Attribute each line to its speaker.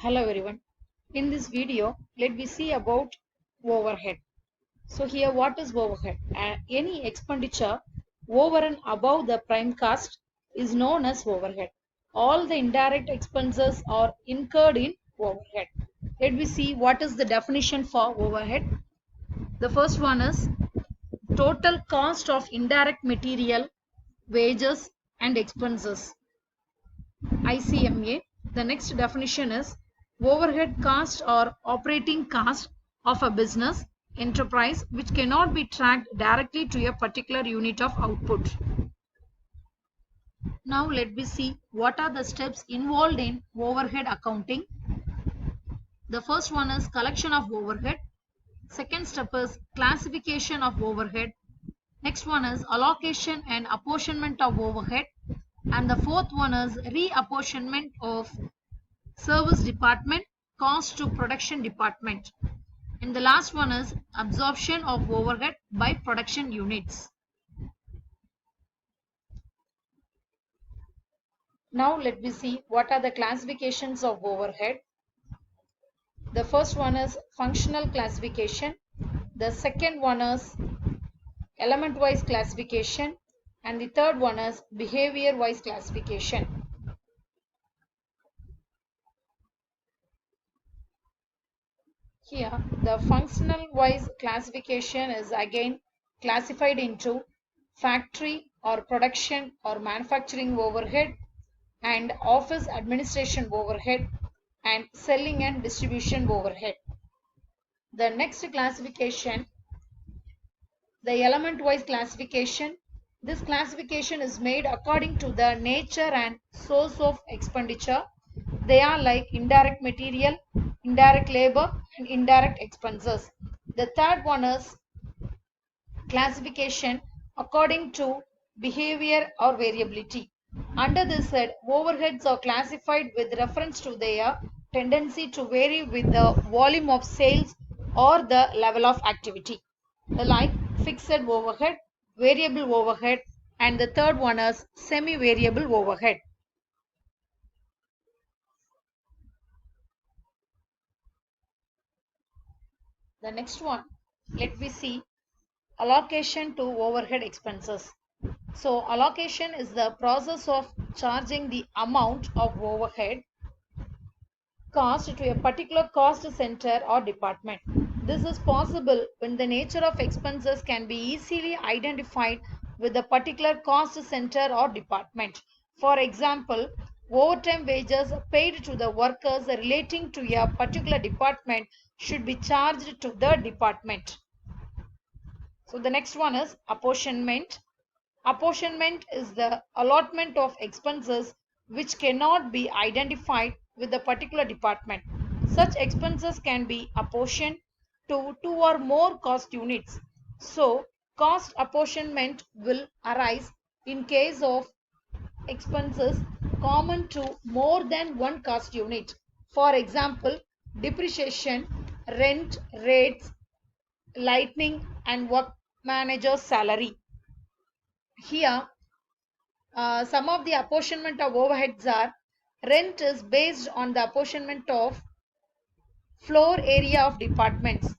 Speaker 1: Hello everyone. In this video, let me see about overhead. So here what is overhead? Any expenditure over and above the prime cost is known as overhead. All the indirect expenses are incurred in overhead. Let me see what is the definition for overhead. The first one is total cost of indirect material, wages and expenses. ICMA. The next definition is overhead cost or operating cost of a business enterprise which cannot be tracked directly to a particular unit of output. Now let me see what are the steps involved in overhead accounting. The first one is collection of overhead. Second step is classification of overhead. Next one is allocation and apportionment of overhead. And the fourth one is reapportionment of service department cost to production department, and the last one is absorption of overhead by production units. Now let me see what are the classifications of overhead. The first one is functional classification, the second one is element wise classification, and the third one is behavior wise classification. Here, the functional wise classification is again classified into factory or production or manufacturing overhead and office administration overhead and selling and distribution overhead. The next classification, the element wise classification. This classification is made according to the nature and source of expenditure. They are like indirect material, indirect labor, and indirect expenses. The third one is classification according to behavior or variability. Under this head, overheads are classified with reference to their tendency to vary with the volume of sales or the level of activity. Like fixed overhead, variable overhead, and the third one is semi-variable overhead. The next one, let me see allocation to overhead expenses. So allocation is the process of charging the amount of overhead cost to a particular cost center or department. This is possible when the nature of expenses can be easily identified with a particular cost center or department. For example, overtime wages paid to the workers relating to a particular department should be charged to the department. So the next one is apportionment. Apportionment is the allotment of expenses which cannot be identified with a particular department. Such expenses can be apportioned to two or more cost units. So, cost apportionment will arise in case of expenses common to more than one cost unit. For example, depreciation, rent, rates, lighting, and work manager's salary. Here, some of the apportionment of overheads are rent is based on the apportionment of floor area of departments.